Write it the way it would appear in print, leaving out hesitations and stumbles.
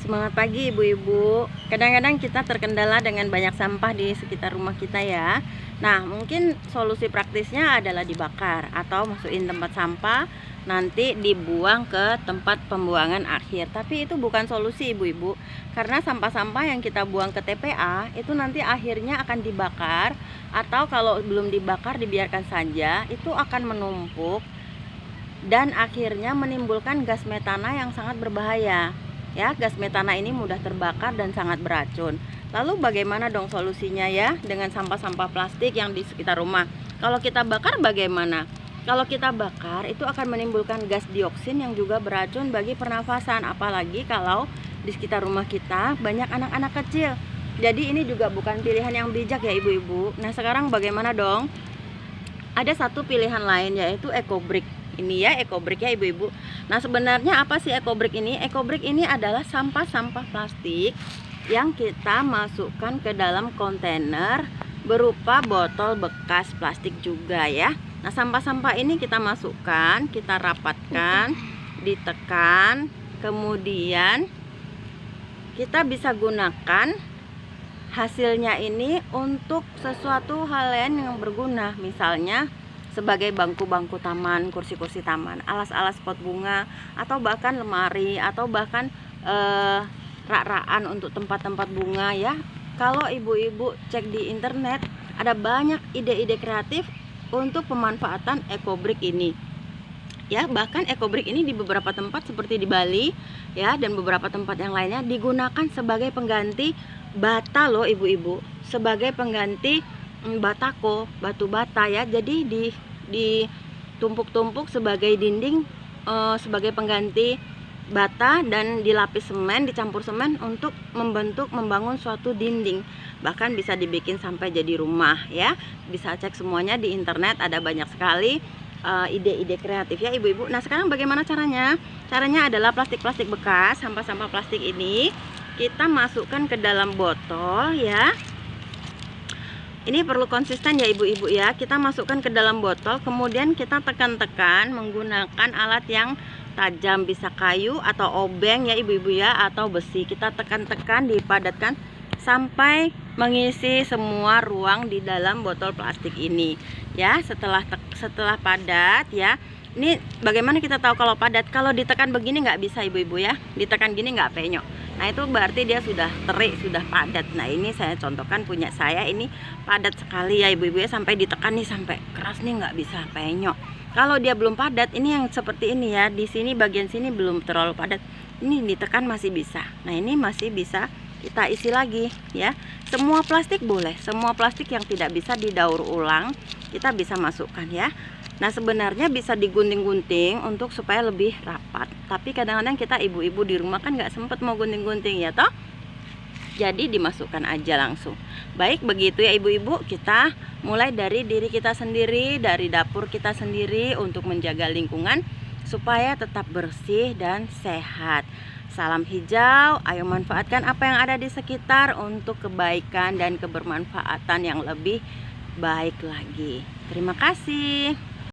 Semangat pagi ibu-ibu. Kadang-kadang kita terkendala dengan banyak sampah di sekitar rumah kita ya. Nah, mungkin solusi praktisnya adalah dibakar atau masukin tempat sampah, nanti dibuang ke tempat pembuangan akhir. Tapi itu bukan solusi ibu-ibu, karena sampah-sampah yang kita buang ke TPA itu nanti akhirnya akan dibakar, atau kalau belum dibakar dibiarkan saja, itu akan menumpuk dan akhirnya menimbulkan gas metana yang sangat berbahaya. Ya, gas metana ini mudah terbakar dan sangat beracun. Lalu bagaimana dong solusinya ya dengan sampah-sampah plastik yang di sekitar rumah? Kalau kita bakar bagaimana? Kalau kita bakar itu akan menimbulkan gas dioksin yang juga beracun bagi pernafasan, apalagi kalau di sekitar rumah kita banyak anak-anak kecil. Jadi ini juga bukan pilihan yang bijak ya ibu-ibu. Nah, sekarang bagaimana dong? Ada satu pilihan lain yaitu EcoBrick. Ini ya EcoBrick ya ibu-ibu. Nah, sebenarnya apa sih EcoBrick ini? EcoBrick ini adalah sampah-sampah plastik yang kita masukkan ke dalam kontainer berupa botol bekas plastik juga ya. Nah, sampah-sampah ini kita masukkan, kita rapatkan, ditekan, kemudian kita bisa gunakan hasilnya ini untuk sesuatu hal lain yang berguna, misalnya sebagai bangku-bangku taman, kursi-kursi taman, alas-alas pot bunga, atau bahkan lemari, atau bahkan rak-rakan untuk tempat-tempat bunga ya. Kalau ibu-ibu cek di internet, ada banyak ide-ide kreatif untuk pemanfaatan EcoBrick ini. Ya, bahkan EcoBrick ini di beberapa tempat seperti di Bali ya, dan beberapa tempat yang lainnya digunakan sebagai pengganti bata loh ibu-ibu, sebagai pengganti batako, batu bata ya. Jadi ditumpuk-tumpuk sebagai dinding, sebagai pengganti bata, dan dilapis semen, dicampur semen untuk membangun suatu dinding. Bahkan bisa dibikin sampai jadi rumah ya. Bisa cek semuanya di internet, ada banyak sekali ide-ide kreatif ya ibu-ibu. Nah, sekarang bagaimana caranya? Caranya adalah plastik-plastik bekas, sampah-sampah plastik ini kita masukkan ke dalam botol ya. Ini perlu konsisten ya ibu-ibu ya. Kita masukkan ke dalam botol, kemudian kita tekan-tekan menggunakan alat yang tajam, bisa kayu atau obeng ya ibu-ibu ya, atau besi. Kita tekan-tekan, dipadatkan sampai mengisi semua ruang di dalam botol plastik ini ya. Setelah padat ya. Ini bagaimana kita tahu kalau padat? Kalau ditekan begini nggak bisa ibu-ibu ya, ditekan gini nggak penyok. Nah, itu berarti dia sudah terik, sudah padat. Nah, ini saya contohkan punya saya, ini padat sekali ya ibu-ibu ya, sampai ditekan nih sampai keras nih, nggak bisa penyok. Kalau dia belum padat, ini yang seperti ini ya, di sini bagian sini belum terlalu padat, ini ditekan masih bisa. Nah, ini masih bisa kita isi lagi ya. Semua plastik boleh, semua plastik yang tidak bisa didaur ulang kita bisa masukkan ya. Nah, sebenarnya bisa digunting-gunting untuk supaya lebih rapat, tapi kadang-kadang kita ibu-ibu di rumah kan nggak sempet mau gunting-gunting ya toh, jadi dimasukkan aja langsung. Baik, begitu ya ibu-ibu, kita mulai dari diri kita sendiri, dari dapur kita sendiri untuk menjaga lingkungan supaya tetap bersih dan sehat. Salam hijau, ayo manfaatkan apa yang ada di sekitar untuk kebaikan dan kebermanfaatan yang lebih baik lagi. Terima kasih.